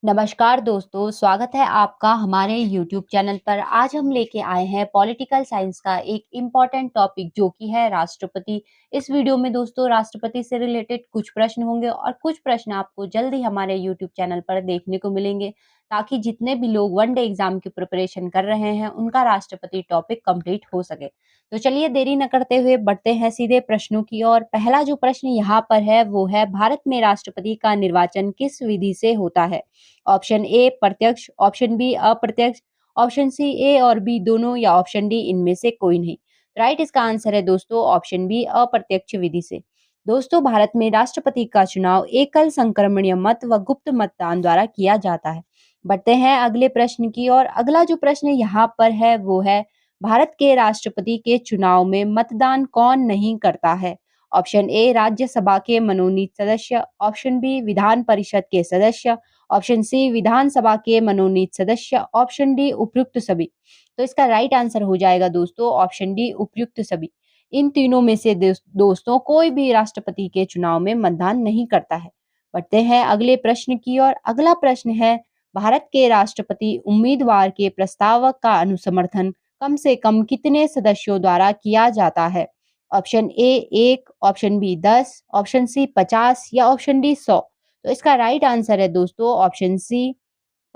नमस्कार दोस्तों, स्वागत है आपका हमारे YouTube चैनल पर। आज हम लेके आए हैं पॉलिटिकल साइंस का एक इम्पॉर्टेंट टॉपिक जो कि है राष्ट्रपति। इस वीडियो में दोस्तों राष्ट्रपति से रिलेटेड कुछ प्रश्न होंगे और कुछ प्रश्न आपको जल्द ही हमारे YouTube चैनल पर देखने को मिलेंगे, ताकि जितने भी लोग वन डे एग्जाम की प्रिपरेशन कर रहे हैं उनका राष्ट्रपति टॉपिक कंप्लीट हो सके। तो चलिए देरी न करते हुए बढ़ते हैं सीधे प्रश्नों की ओर। पहला जो प्रश्न यहाँ पर है वो है, भारत में राष्ट्रपति का निर्वाचन किस विधि से होता है? ऑप्शन ए प्रत्यक्ष, ऑप्शन बी अप्रत्यक्ष, ऑप्शन सी ए और बी दोनों या ऑप्शन डी इनमें से कोई नहीं। राइट इसका आंसर है दोस्तों ऑप्शन बी अप्रत्यक्ष विधि से। दोस्तों भारत में राष्ट्रपति का चुनाव एकल संक्रमणीय मत व गुप्त मतदान द्वारा किया जाता है। बढ़ते हैं अगले प्रश्न की ओर। अगला जो प्रश्न यहाँ पर है वो है, भारत के राष्ट्रपति के चुनाव में मतदान कौन नहीं करता है? ऑप्शन ए राज्यसभा के मनोनीत सदस्य, ऑप्शन बी विधान परिषद के सदस्य, ऑप्शन सी विधानसभा के मनोनीत सदस्य, ऑप्शन डी उपयुक्त सभी। तो इसका राइट आंसर हो जाएगा दोस्तों ऑप्शन डी उपयुक्त सभी। इन तीनों में से दोस्तों कोई भी राष्ट्रपति के चुनाव में मतदान नहीं करता है। बढ़ते हैं अगले प्रश्न की ओर। अगला प्रश्न है, भारत के राष्ट्रपति उम्मीदवार के प्रस्तावक का अनुसमर्थन कम से कम कितने सदस्यों द्वारा किया जाता है? Option A 1, option B 10, option C 50 या ऑप्शन डी 100। तो इसका राइट आंसर है दोस्तों ऑप्शन सी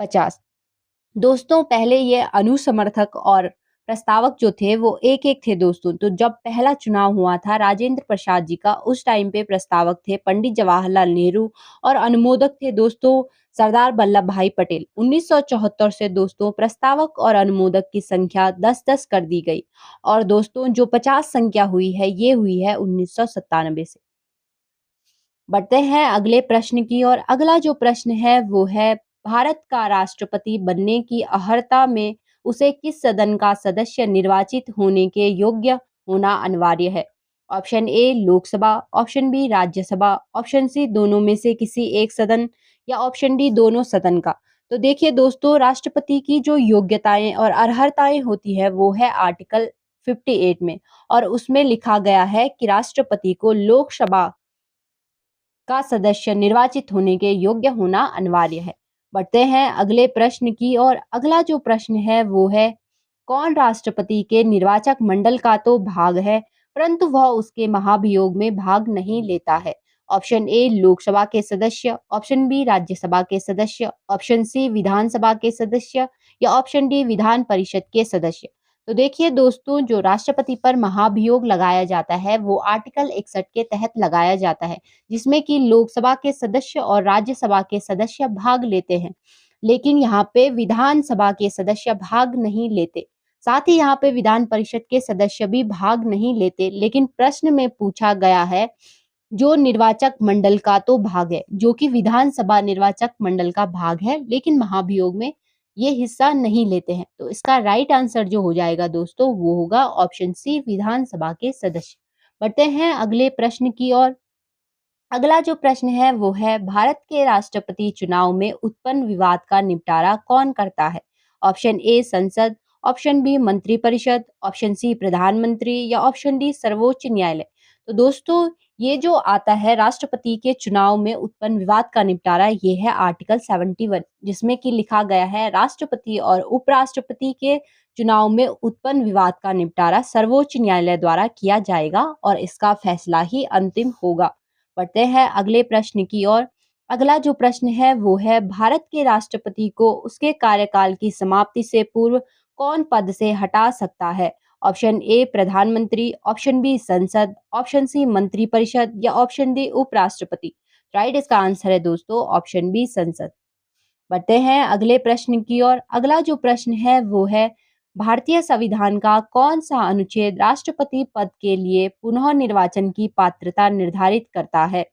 50। दोस्तों पहले ये अनुसमर्थक और प्रस्तावक जो थे वो एक-एक थे दोस्तों। तो जब पहला चुनाव हुआ था राजेंद्र प्रसाद जी का, उस टाइम पे प्रस्तावक थे पंडित जवाहरलाल नेहरू और अनुमोदक थे दोस्तों सरदार वल्लभ भाई पटेल। 1974 से दोस्तों प्रस्तावक और अनुमोदक की संख्या 10-10 कर दी गई और दोस्तों जो 50 संख्या हुई है ये हुई है 1997 से। बढ़ते हैं अगले प्रश्न की ओर। अगला जो प्रश्न है वो है, भारत का राष्ट्रपति बनने की अर्हता में उसे किस सदन का सदस्य निर्वाचित होने के योग्य होना अनिवार्य है? Option A Lok Sabha, option B Rajya Sabha, option C दोनों में से किसी एक सदन या ऑप्शन डी दोनों सदन का। तो देखिए दोस्तों राष्ट्रपति की जो योग्यताएं और अर्हताएं होती है वो है आर्टिकल 58 में, और उसमें लिखा गया है कि राष्ट्रपति को लोकसभा का सदस्य निर्वाचित होने के योग्य होना अनिवार्य है। बढ़ते हैं अगले प्रश्न की ओर। अगला जो प्रश्न है वो है, कौन राष्ट्रपति के निर्वाचक मंडल का तो भाग है परंतु वह उसके महाभियोग में भाग नहीं लेता है? ऑप्शन ए लोकसभा के सदस्य, ऑप्शन बी राज्यसभा के सदस्य, ऑप्शन सी विधानसभा के सदस्य या ऑप्शन डी विधान परिषद के सदस्य। तो देखिए दोस्तों जो राष्ट्रपति पर महाभियोग लगाया जाता है वो आर्टिकल 61 के तहत लगाया जाता है, जिसमें कि लोकसभा के सदस्य और राज्यसभा के सदस्य भाग लेते हैं, लेकिन यहाँ पे विधानसभा के सदस्य भाग नहीं लेते। साथ ही यहाँ पे विधान परिषद के सदस्य भी भाग नहीं लेते। लेकिन प्रश्न में पूछा गया है जो निर्वाचक मंडल का तो भाग है, जो कि विधानसभा निर्वाचक मंडल का भाग है, लेकिन महाभियोग में ये हिस्सा नहीं लेते हैं। तो इसका राइट आंसर जो हो जाएगा दोस्तों वो होगा ऑप्शन सी विधानसभा के सदस्य। बढ़ते हैं अगले प्रश्न की ओर। अगला जो प्रश्न है वो है, भारत के राष्ट्रपति चुनाव में उत्पन्न विवाद का निपटारा कौन करता है? ऑप्शन ए संसद, ऑप्शन बी मंत्रिपरिषद, ऑप्शन सी प्रधानमंत्री या ऑप्शन डी सर्वोच्च न्यायालय। तो दोस्तों ये जो आता है राष्ट्रपति के चुनाव में उत्पन्न विवाद का निपटारा, ये है आर्टिकल 71, जिसमें कि लिखा गया है राष्ट्रपति और उपराष्ट्रपति के चुनाव में उत्पन्न विवाद का निपटारा सर्वोच्च न्यायालय द्वारा किया जाएगा और इसका फैसला ही अंतिम होगा। बढ़ते हैं अगले प्रश्न की ओर। अगला जो प्रश्न है वो है, भारत के राष्ट्रपति को उसके कार्यकाल की समाप्ति से पूर्व कौन पद से हटा सकता है? ऑप्शन ए प्रधानमंत्री, ऑप्शन बी संसद, ऑप्शन सी मंत्रिपरिषद या ऑप्शन डी उपराष्ट्रपति। राइट इसका आंसर है दोस्तों ऑप्शन बी संसद। बढ़ते हैं अगले प्रश्न की ओर। अगला जो प्रश्न है वो है, भारतीय संविधान का कौन सा अनुच्छेद राष्ट्रपति पद के लिए पुनः निर्वाचन की पात्रता निर्धारित करता है?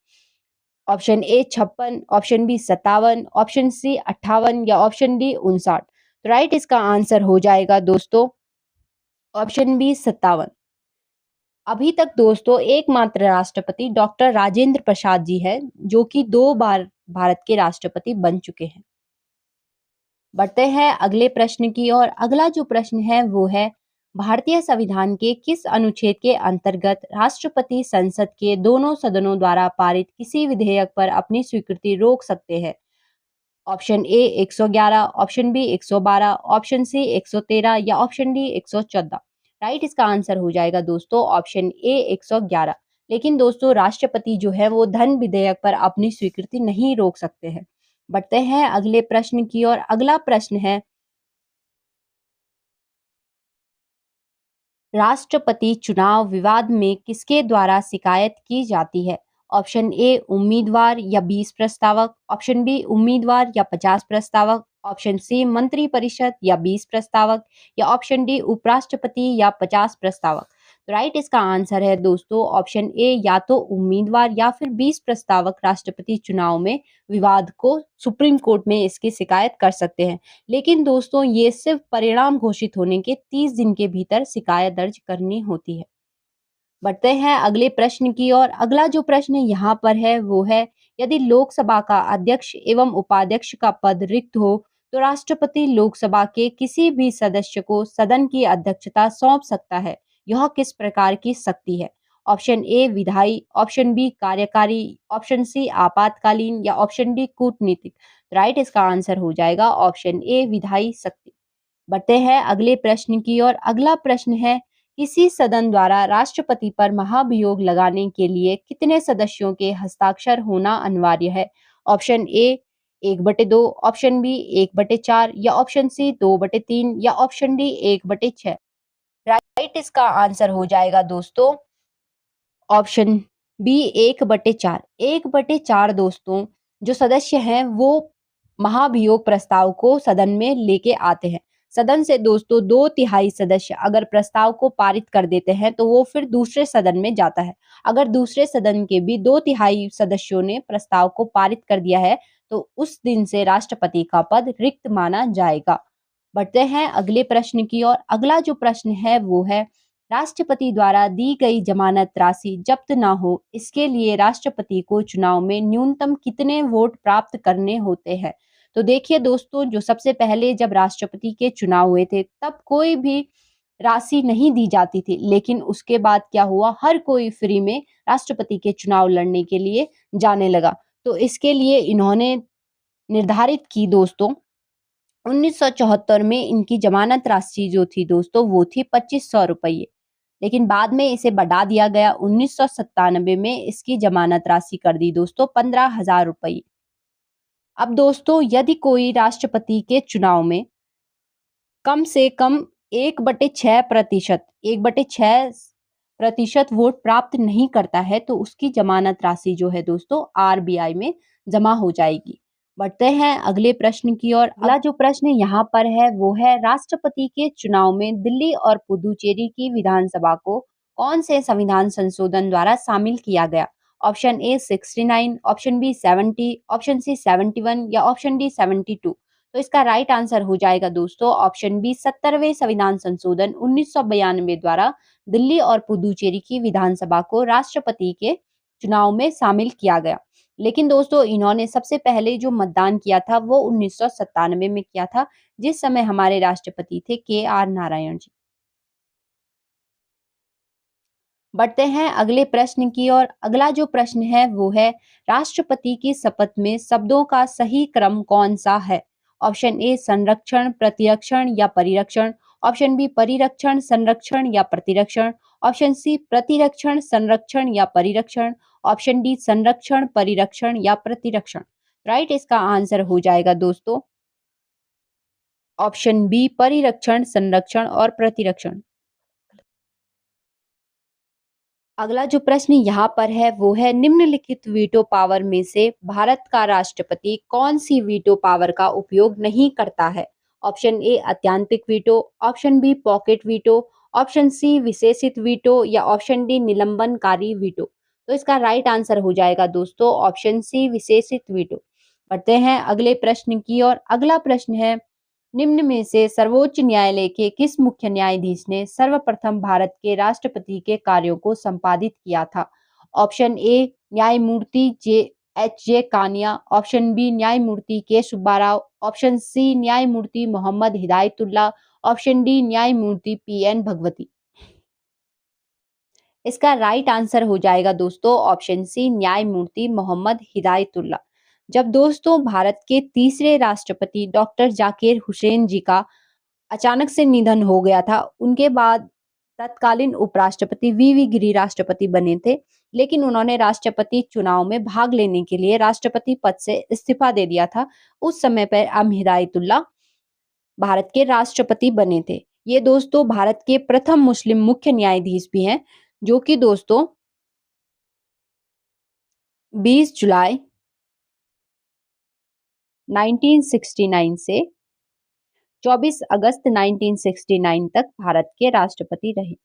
Option A 56, option B 57, option C 58 या ऑप्शन डी 59। तो राइट इसका आंसर हो जाएगा दोस्तों ऑप्शन बी 57। अभी तक दोस्तों एकमात्र राष्ट्रपति डॉक्टर राजेंद्र प्रसाद जी है, जो कि 2 बार भारत के राष्ट्रपति बन चुके हैं। बढ़ते हैं अगले प्रश्न की ओर। अगला जो प्रश्न है वो है, भारतीय संविधान के किस अनुच्छेद के अंतर्गत राष्ट्रपति संसद के दोनों सदनों द्वारा पारित किसी विधेयक पर अपनी स्वीकृति रोक सकते हैं? Option A 111, option B 112, option C 113 या ऑप्शन डी 114। राइट इसका आंसर हो जाएगा दोस्तों ऑप्शन ए 111। लेकिन दोस्तों राष्ट्रपति जो है वो धन विधेयक पर अपनी स्वीकृति नहीं रोक सकते हैं। बढ़ते हैं अगले प्रश्न की ओर। अगला प्रश्न है, राष्ट्रपति चुनाव विवाद में किसके द्वारा शिकायत की जाती है? ऑप्शन ए उम्मीदवार या 20 प्रस्तावक, ऑप्शन बी उम्मीदवार या 50 प्रस्तावक, ऑप्शन सी मंत्री परिषद या 20 प्रस्तावक या ऑप्शन डी उपराष्ट्रपति या 50 प्रस्तावक। तो राइट इसका आंसर है दोस्तों ऑप्शन ए, या तो उम्मीदवार या फिर 20 प्रस्तावक राष्ट्रपति चुनाव में विवाद को सुप्रीम कोर्ट में इसकी शिकायत कर सकते हैं। लेकिन दोस्तों ये सिर्फ परिणाम घोषित होने के 30 दिन के भीतर शिकायत दर्ज करनी होती है। बढ़ते हैं अगले प्रश्न की ओर। अगला जो प्रश्न यहाँ पर है वो है, यदि लोकसभा का अध्यक्ष एवं उपाध्यक्ष का पद रिक्त हो तो राष्ट्रपति लोकसभा के किसी भी सदस्य को सदन की अध्यक्षता सौंप सकता है। यह किस प्रकार की शक्ति है? ऑप्शन ए विधायी, ऑप्शन बी कार्यकारी, ऑप्शन सी आपातकालीन या ऑप्शन डी कूटनीतिक। राइट इसका आंसर हो जाएगा ऑप्शन ए विधायी शक्ति। बढ़ते हैं अगले प्रश्न की ओर। अगला प्रश्न है, किसी सदन द्वारा राष्ट्रपति पर महाभियोग लगाने के लिए कितने सदस्यों के हस्ताक्षर होना अनिवार्य है? ऑप्शन ए 1/2, ऑप्शन बी 1/4 या ऑप्शन सी 2/3 या ऑप्शन डी 1/6। राइट इसका आंसर हो जाएगा दोस्तों ऑप्शन बी 1/4। 1/4 दोस्तों जो सदस्य हैं वो महाभियोग प्रस्ताव को सदन में लेके आते हैं। सदन से दोस्तों 2/3 सदस्य अगर प्रस्ताव को पारित कर देते हैं तो वो फिर दूसरे सदन में जाता है। अगर दूसरे सदन के भी 2/3 सदस्यों ने प्रस्ताव को पारित कर दिया है तो उस दिन से राष्ट्रपति का पद रिक्त माना जाएगा। बढ़ते हैं अगले प्रश्न की ओर। अगला जो प्रश्न है वो है, राष्ट्रपति द्वारा दी गई जमानत राशि जब्त ना हो इसके लिए राष्ट्रपति को चुनाव में न्यूनतम कितने वोट प्राप्त करने होते हैं? तो देखिए दोस्तों, जो सबसे पहले जब राष्ट्रपति के चुनाव हुए थे तब कोई भी राशि नहीं दी जाती थी, लेकिन उसके बाद क्या हुआ, हर कोई फ्री में राष्ट्रपति के चुनाव लड़ने के लिए जाने लगा। तो इसके लिए इन्होंने निर्धारित की दोस्तों 1974 में इनकी जमानत राशि जो थी दोस्तों वो थी 2500 रुपये। लेकिन बाद में इसे बढ़ा दिया गया। 1997 में इसकी जमानत राशि कर दी दोस्तों 15,000 रुपये। अब दोस्तों यदि कोई राष्ट्रपति के चुनाव में कम से कम 1/6% वोट प्राप्त नहीं करता है तो उसकी जमानत राशि जो है दोस्तों आरबीआई में जमा हो जाएगी। बढ़ते हैं अगले प्रश्न की ओर। अगला जो प्रश्न यहाँ पर है वो है, राष्ट्रपति के चुनाव में दिल्ली और पुदुचेरी की विधानसभा को कौन से संविधान संशोधन द्वारा शामिल किया गया? Option A 69, option B 70, option C 71 या ऑप्शन डी 72। तो इसका राइट आंसर हो जाएगा दोस्तों ऑप्शन बी 70वें संविधान संशोधन 1992 द्वारा दिल्ली और पुदुचेरी की विधानसभा को राष्ट्रपति के चुनाव में शामिल किया गया। लेकिन दोस्तों इन्होंने सबसे पहले जो मतदान किया था वो 1997 में किया था, जिस समय हमारे राष्ट्रपति थे के.आर. नारायण जी। बढ़ते हैं अगले प्रश्न की ओर। अगला जो प्रश्न है वो है, राष्ट्रपति की शपथ में शब्दों का सही क्रम कौन सा है? ऑप्शन ए संरक्षण, प्रतिरक्षण या परिरक्षण, ऑप्शन बी परिरक्षण, संरक्षण या प्रतिरक्षण, ऑप्शन सी प्रतिरक्षण, संरक्षण या परिरक्षण, ऑप्शन डी संरक्षण, परिरक्षण या प्रतिरक्षण। राइट इसका आंसर हो जाएगा दोस्तों ऑप्शन बी परिरक्षण, संरक्षण और प्रतिरक्षण। अगला जो प्रश्न यहाँ पर है वो है, निम्नलिखित वीटो पावर में से भारत का राष्ट्रपति कौन सी वीटो पावर का उपयोग नहीं करता है? ऑप्शन ए अत्यंतिक veto, option B pocket veto, option C विशेषित वीटो या ऑप्शन डी निलंबनकारी वीटो। तो इसका राइट आंसर हो जाएगा दोस्तों ऑप्शन सी विशेषित वीटो। बढ़ते हैं अगले प्रश्न की ओर। अगला प्रश्न है, निम्न में से सर्वोच्च न्यायालय के किस मुख्य न्यायाधीश ने सर्वप्रथम भारत के राष्ट्रपति के कार्यों को संपादित किया था? ऑप्शन ए न्यायमूर्ति जे कानिया, ऑप्शन बी न्यायमूर्ति के सुब्बा राव, ऑप्शन सी न्यायमूर्ति मोहम्मद हिदायतुल्लाह, ऑप्शन डी न्यायमूर्ति पी.एन. भगवती। इसका राइट आंसर हो जाएगा दोस्तों ऑप्शन सी न्यायमूर्ति मोहम्मद हिदायतुल्लाह। जब दोस्तों भारत के तीसरे राष्ट्रपति डॉक्टर जाकिर हुसैन जी का अचानक से निधन हो गया था। उनके बाद तत्कालीन उपराष्ट्रपति वीवी गिरि राष्ट्रपति बने थे, लेकिन उन्होंने राष्ट्रपति चुनाव में भाग लेने के लिए राष्ट्रपति पद से इस्तीफा दे दिया था। उस समय पर हिदायतुल्लाह भारत के राष्ट्रपति बने थे। ये दोस्तों भारत के प्रथम मुस्लिम मुख्य न्यायाधीश भी हैं, जो कि दोस्तों 20 जुलाई 1969 से 24 अगस्त 1969 तक भारत के राष्ट्रपति रहे।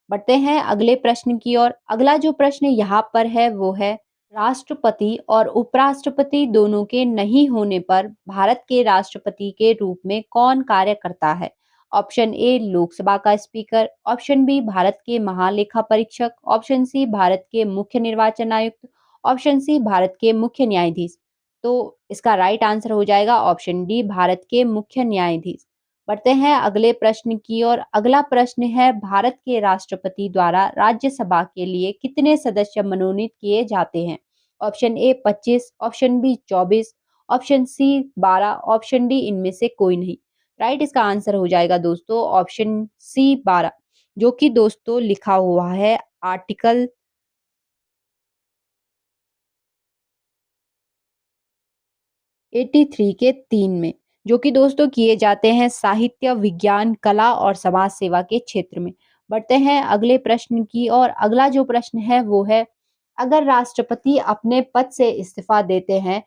बढ़ते हैं अगले प्रश्न की ओर। अगला जो प्रश्न यहाँ पर है वो है, राष्ट्रपति और उपराष्ट्रपति दोनों के नहीं होने पर भारत के राष्ट्रपति के रूप में कौन कार्य करता है? ऑप्शन ए लोकसभा का स्पीकर, ऑप्शन बी भारत के महालेखा परीक्षक, ऑप्शन सी भारत के मुख्य निर्वाचन आयुक्त, ऑप्शन सी भारत के मुख्य न्यायाधीश। तो इसका राइट आंसर हो जाएगा ऑप्शन डी भारत के मुख्य न्यायाधीश। बढ़ते हैं अगले प्रश्न की ओर। अगला प्रश्न है, भारत के राष्ट्रपति द्वारा राज्यसभा के लिए कितने सदस्य मनोनीत किए जाते हैं? Option A 25, option B 24, option C 12, option D इनमें से कोई नहीं। राइट इसका आंसर हो जाएगा दोस्तों ऑप्शन सी 12, जो कि दोस्तों लिखा हुआ है आर्टिकल 83 के 3 में, जो कि दोस्तों किए जाते हैं साहित्य, विज्ञान, कला और समाज सेवा के क्षेत्र में। बढ़ते हैं अगले प्रश्न की और अगला जो प्रश्न है वो है, अगर राष्ट्रपति अपने पद से इस्तीफा देते हैं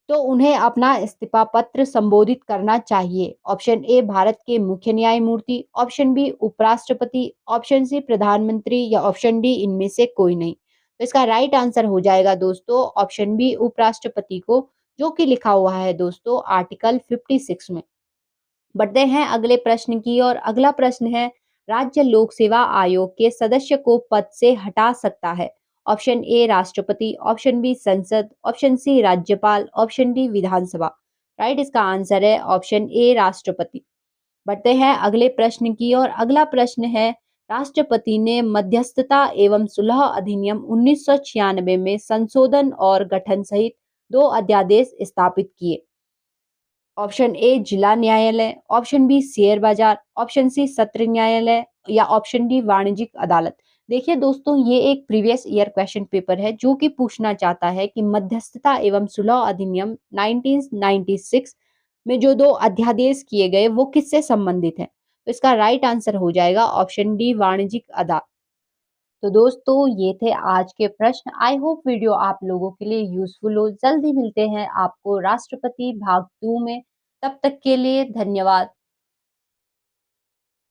तो उन्हें अपना इस्तीफा पत्र संबोधित करना चाहिए। ऑप्शन ए भारत के मुख्य न्यायमूर्ति, ऑप्शन बी उपराष्ट्रपति, ऑप्शन सी प्रधानमंत्री या ऑप्शन डी इनमें से कोई नहीं। तो इसका राइट आंसर हो जाएगा दोस्तों ऑप्शन बी उपराष्ट्रपति को, जो कि लिखा हुआ है दोस्तों आर्टिकल 56 में। बढ़ते हैं अगले प्रश्न की और अगला प्रश्न है, राज्य लोक सेवा आयोग के सदस्य को पद से हटा सकता है? ऑप्शन ए राष्ट्रपति, ऑप्शन बी संसद, ऑप्शन सी राज्यपाल, ऑप्शन डी विधानसभा। राइट इसका आंसर है ऑप्शन ए राष्ट्रपति। बढ़ते हैं अगले प्रश्न की और अगला प्रश्न है, राष्ट्रपति ने मध्यस्थता एवं सुलह अधिनियम 1996 में संशोधन और गठन सहित 2 अध्यादेश स्थापित किए। ऑप्शन ए जिला न्यायालय, ऑप्शन बी शेयर बाजार, ऑप्शन सी सत्र न्यायालय या ऑप्शन डी वाणिज्यिक अदालत। देखिए दोस्तों ये एक प्रीवियस ईयर क्वेश्चन पेपर है जो कि पूछना चाहता है कि मध्यस्थता एवं सुलह अधिनियम 1996 में जो 2 अध्यादेश किए गए वो किससे संबंधित है? तो इसका राइट आंसर हो जाएगा ऑप्शन डी वाणिज्यिक अदालत। तो दोस्तों ये थे आज के प्रश्न। आई होप वीडियो आप लोगों के लिए यूजफुल हो। जल्दी मिलते हैं आपको राष्ट्रपति भाग 2 में। तब तक के लिए धन्यवाद।